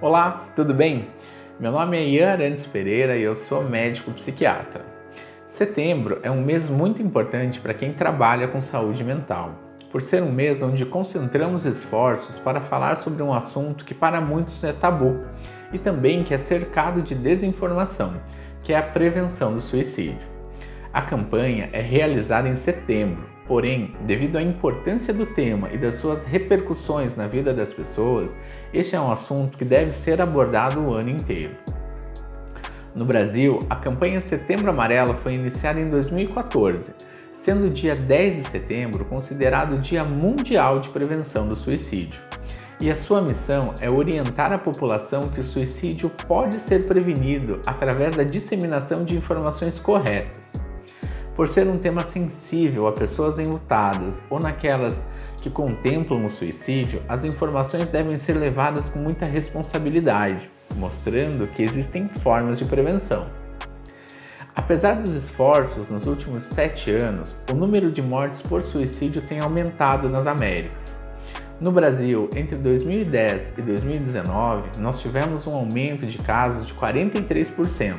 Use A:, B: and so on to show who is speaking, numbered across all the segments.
A: Olá, tudo bem? Meu nome é Ian Arantes Pereira e eu sou médico psiquiatra. Setembro é um mês muito importante para quem trabalha com saúde mental, por ser um mês onde concentramos esforços para falar sobre um assunto que para muitos é tabu e também que é cercado de desinformação, que é a prevenção do suicídio. A campanha é realizada em setembro, porém, devido à importância do tema e das suas repercussões na vida das pessoas, este é um assunto que deve ser abordado o ano inteiro. No Brasil, a campanha Setembro Amarelo foi iniciada em 2014, sendo o dia 10 de setembro considerado o Dia Mundial de Prevenção do Suicídio. E a sua missão é orientar a população que o suicídio pode ser prevenido através da disseminação de informações corretas. Por ser um tema sensível a pessoas enlutadas ou naquelas que contemplam o suicídio, as informações devem ser levadas com muita responsabilidade, mostrando que existem formas de prevenção. Apesar dos esforços nos últimos 7 anos, o número de mortes por suicídio tem aumentado nas Américas. No Brasil, entre 2010 e 2019, nós tivemos um aumento de casos de 43%.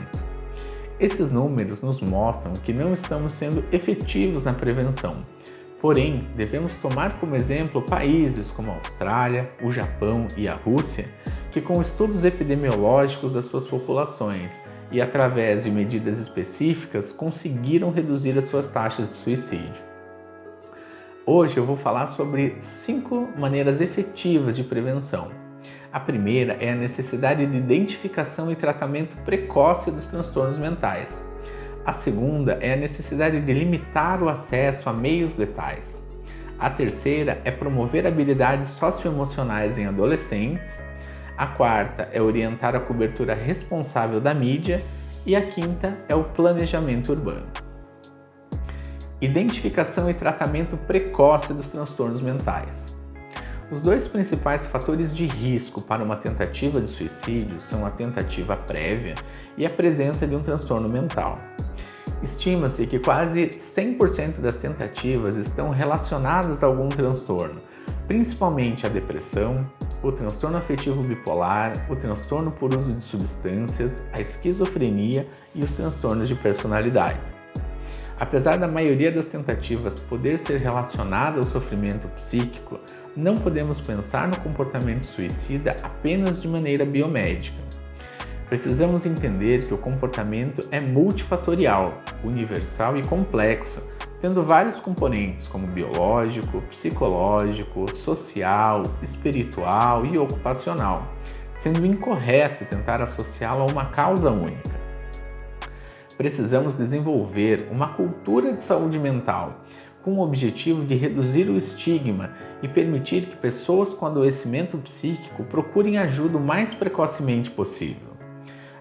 A: Esses números nos mostram que não estamos sendo efetivos na prevenção. Porém, devemos tomar como exemplo países como a Austrália, o Japão e a Rússia, que com estudos epidemiológicos das suas populações e através de medidas específicas conseguiram reduzir as suas taxas de suicídio. Hoje eu vou falar sobre 5 maneiras efetivas de prevenção. A primeira é a necessidade de identificação e tratamento precoce dos transtornos mentais. A segunda é a necessidade de limitar o acesso a meios letais. A terceira é promover habilidades socioemocionais em adolescentes. A quarta é orientar a cobertura responsável da mídia. E a quinta é o planejamento urbano. Identificação e tratamento precoce dos transtornos mentais. Os 2 principais fatores de risco para uma tentativa de suicídio são a tentativa prévia e a presença de um transtorno mental. Estima-se que quase 100% das tentativas estão relacionadas a algum transtorno, principalmente a depressão, o transtorno afetivo bipolar, o transtorno por uso de substâncias, a esquizofrenia e os transtornos de personalidade. Apesar da maioria das tentativas poder ser relacionada ao sofrimento psíquico, não podemos pensar no comportamento suicida apenas de maneira biomédica. Precisamos entender que o comportamento é multifatorial, universal e complexo, tendo vários componentes como biológico, psicológico, social, espiritual e ocupacional, sendo incorreto tentar associá-lo a uma causa única. Precisamos desenvolver uma cultura de saúde mental, com o objetivo de reduzir o estigma e permitir que pessoas com adoecimento psíquico procurem ajuda o mais precocemente possível.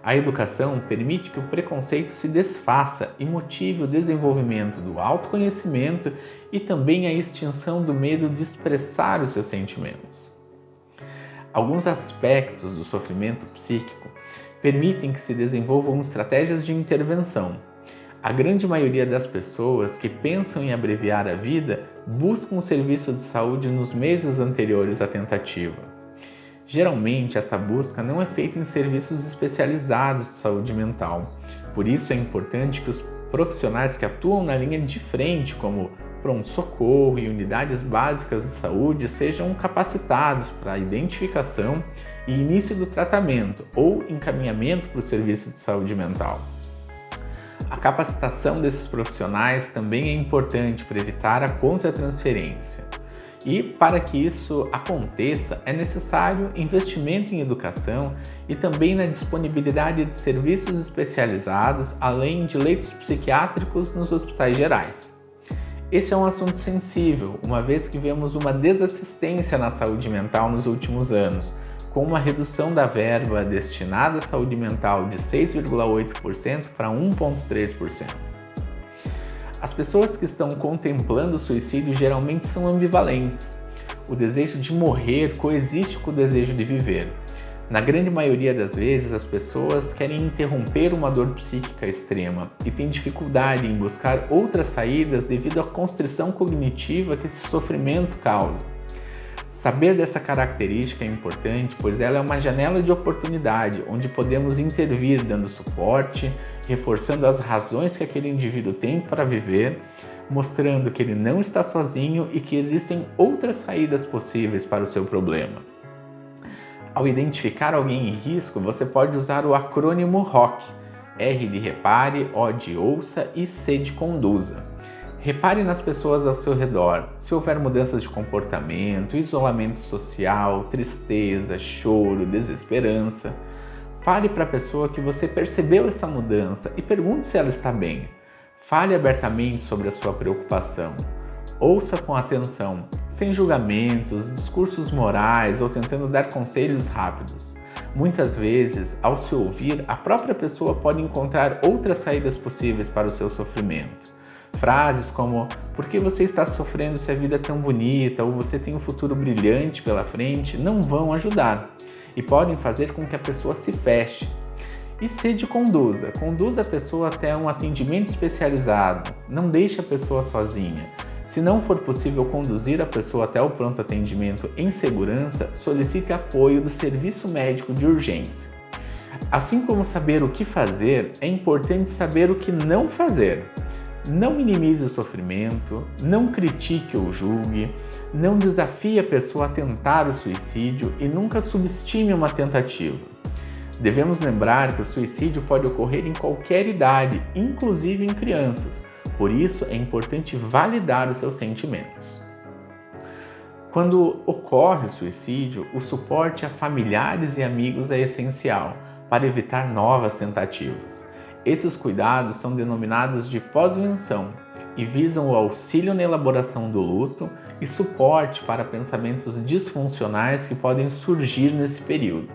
A: A educação permite que o preconceito se desfaça e motive o desenvolvimento do autoconhecimento e também a extinção do medo de expressar os seus sentimentos. Alguns aspectos do sofrimento psíquico permitem que se desenvolvam estratégias de intervenção. A grande maioria das pessoas que pensam em abreviar a vida buscam o serviço de saúde nos meses anteriores à tentativa. Geralmente, essa busca não é feita em serviços especializados de saúde mental. Por isso é importante que os profissionais que atuam na linha de frente, como pronto-socorro e unidades básicas de saúde, sejam capacitados para a identificação e início do tratamento ou encaminhamento para o serviço de saúde mental. A capacitação desses profissionais também é importante para evitar a contratransferência. E para que isso aconteça, é necessário investimento em educação e também na disponibilidade de serviços especializados, além de leitos psiquiátricos nos hospitais gerais. Esse é um assunto sensível, uma vez que vemos uma desassistência na saúde mental nos últimos anos, com uma redução da verba destinada à saúde mental de 6,8% para 1,3%. As pessoas que estão contemplando o suicídio geralmente são ambivalentes. O desejo de morrer coexiste com o desejo de viver. Na grande maioria das vezes, as pessoas querem interromper uma dor psíquica extrema e têm dificuldade em buscar outras saídas devido à constrição cognitiva que esse sofrimento causa. Saber dessa característica é importante, pois ela é uma janela de oportunidade onde podemos intervir dando suporte, reforçando as razões que aquele indivíduo tem para viver, mostrando que ele não está sozinho e que existem outras saídas possíveis para o seu problema. Ao identificar alguém em risco, você pode usar o acrônimo ROC, R de repare, O de ouça e C de conduza. Repare nas pessoas ao seu redor. Se houver mudanças de comportamento, isolamento social, tristeza, choro, desesperança, fale para a pessoa que você percebeu essa mudança e pergunte se ela está bem. Fale abertamente sobre a sua preocupação. Ouça com atenção, sem julgamentos, discursos morais ou tentando dar conselhos rápidos. Muitas vezes, ao se ouvir, a própria pessoa pode encontrar outras saídas possíveis para o seu sofrimento. Frases como "por que você está sofrendo se a vida é tão bonita?" ou "você tem um futuro brilhante pela frente" não vão ajudar e podem fazer com que a pessoa se feche. E C de conduza. Conduza a pessoa até um atendimento especializado. Não deixe a pessoa sozinha. Se não for possível conduzir a pessoa até o pronto atendimento em segurança, solicite apoio do serviço médico de urgência. Assim como saber o que fazer, é importante saber o que não fazer. Não minimize o sofrimento, não critique ou julgue, não desafie a pessoa a tentar o suicídio e nunca subestime uma tentativa. Devemos lembrar que o suicídio pode ocorrer em qualquer idade, inclusive em crianças, por isso é importante validar os seus sentimentos. Quando ocorre o suicídio, o suporte a familiares e amigos é essencial para evitar novas tentativas. Esses cuidados são denominados de pós-venção e visam o auxílio na elaboração do luto e suporte para pensamentos disfuncionais que podem surgir nesse período.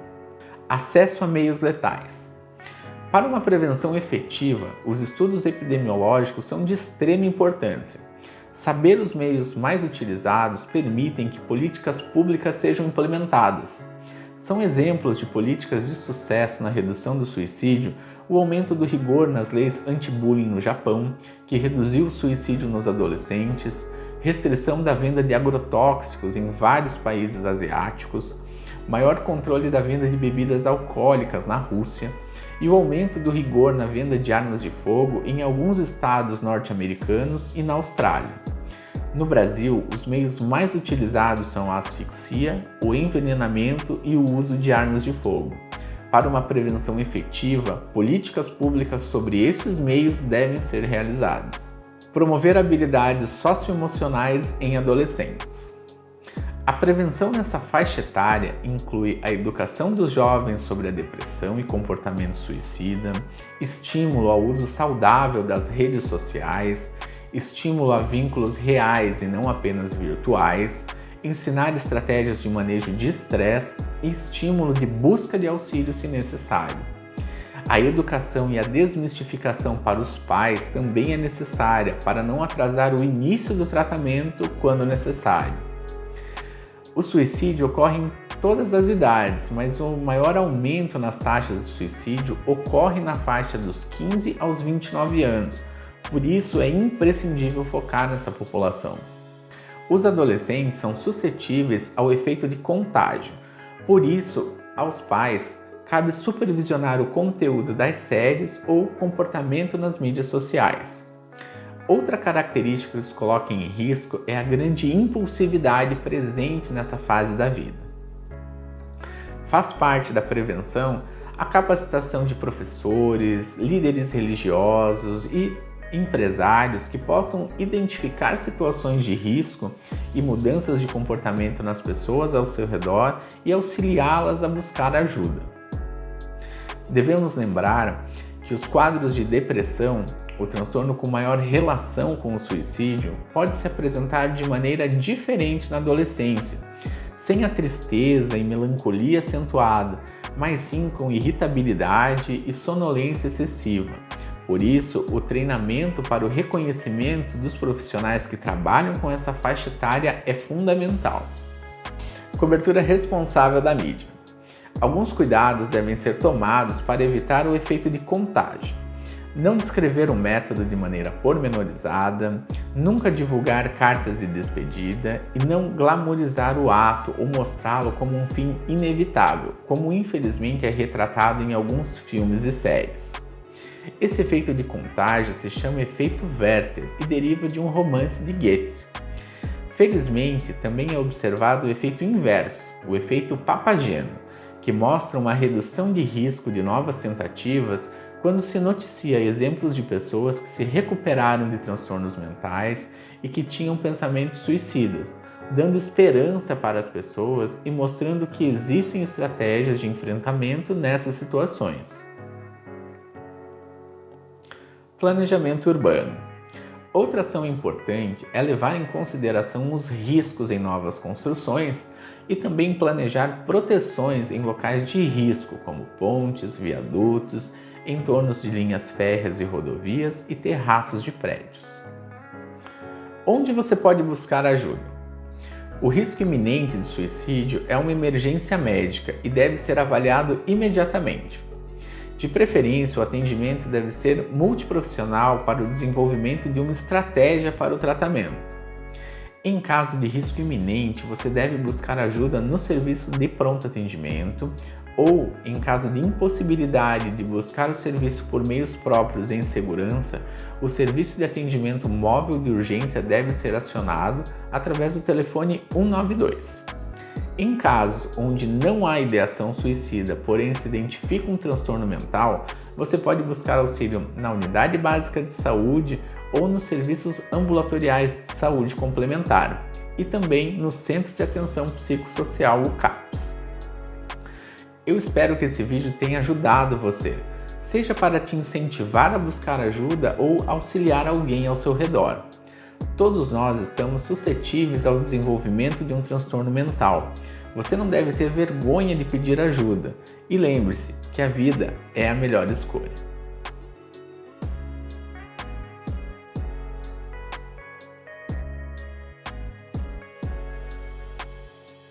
A: Acesso a meios letais. Para uma prevenção efetiva, os estudos epidemiológicos são de extrema importância. Saber os meios mais utilizados permitem que políticas públicas sejam implementadas. São exemplos de políticas de sucesso na redução do suicídio o aumento do rigor nas leis anti-bullying no Japão, que reduziu o suicídio nos adolescentes, restrição da venda de agrotóxicos em vários países asiáticos, maior controle da venda de bebidas alcoólicas na Rússia e o aumento do rigor na venda de armas de fogo em alguns estados norte-americanos e na Austrália. No Brasil, os meios mais utilizados são a asfixia, o envenenamento e o uso de armas de fogo. Para uma prevenção efetiva, políticas públicas sobre esses meios devem ser realizadas. Promover habilidades socioemocionais em adolescentes. A prevenção nessa faixa etária inclui a educação dos jovens sobre a depressão e comportamento suicida, estímulo ao uso saudável das redes sociais, estímulo a vínculos reais e não apenas virtuais, ensinar estratégias de manejo de estresse e estímulo de busca de auxílio se necessário. A educação e a desmistificação para os pais também é necessária para não atrasar o início do tratamento quando necessário. O suicídio ocorre em todas as idades, mas o maior aumento nas taxas de suicídio ocorre na faixa dos 15 aos 29 anos, por isso é imprescindível focar nessa população. Os adolescentes são suscetíveis ao efeito de contágio, por isso, aos pais, cabe supervisionar o conteúdo das séries ou comportamento nas mídias sociais. Outra característica que os coloca em risco é a grande impulsividade presente nessa fase da vida. Faz parte da prevenção a capacitação de professores, líderes religiosos e empresários que possam identificar situações de risco e mudanças de comportamento nas pessoas ao seu redor e auxiliá-las a buscar ajuda. Devemos lembrar que os quadros de depressão, o transtorno com maior relação com o suicídio, pode se apresentar de maneira diferente na adolescência, sem a tristeza e melancolia acentuada, mas sim com irritabilidade e sonolência excessiva. Por isso, o treinamento para o reconhecimento dos profissionais que trabalham com essa faixa etária é fundamental. Cobertura responsável da mídia. Alguns cuidados devem ser tomados para evitar o efeito de contágio. Não descrever o método de maneira pormenorizada, nunca divulgar cartas de despedida e não glamorizar o ato ou mostrá-lo como um fim inevitável, como infelizmente é retratado em alguns filmes e séries. Esse efeito de contágio se chama efeito Werther e deriva de um romance de Goethe. Felizmente, também é observado o efeito inverso, o efeito Papageno, que mostra uma redução de risco de novas tentativas quando se noticia exemplos de pessoas que se recuperaram de transtornos mentais e que tinham pensamentos suicidas, dando esperança para as pessoas e mostrando que existem estratégias de enfrentamento nessas situações. Planejamento urbano. Outra ação importante é levar em consideração os riscos em novas construções e também planejar proteções em locais de risco, como pontes, viadutos, entornos de linhas férreas e rodovias e terraços de prédios. Onde você pode buscar ajuda? O risco iminente de suicídio é uma emergência médica e deve ser avaliado imediatamente. De preferência, o atendimento deve ser multiprofissional para o desenvolvimento de uma estratégia para o tratamento. Em caso de risco iminente, você deve buscar ajuda no serviço de pronto atendimento ou, em caso de impossibilidade de buscar o serviço por meios próprios em segurança, o serviço de atendimento móvel de urgência deve ser acionado através do telefone 192. Em casos onde não há ideação suicida, porém se identifica um transtorno mental, você pode buscar auxílio na unidade básica de saúde ou nos serviços ambulatoriais de saúde complementar e também no Centro de Atenção Psicossocial, o CAPS. Eu espero que esse vídeo tenha ajudado você, seja para te incentivar a buscar ajuda ou auxiliar alguém ao seu redor. Todos nós estamos suscetíveis ao desenvolvimento de um transtorno mental. Você não deve ter vergonha de pedir ajuda. E lembre-se que a vida é a melhor escolha.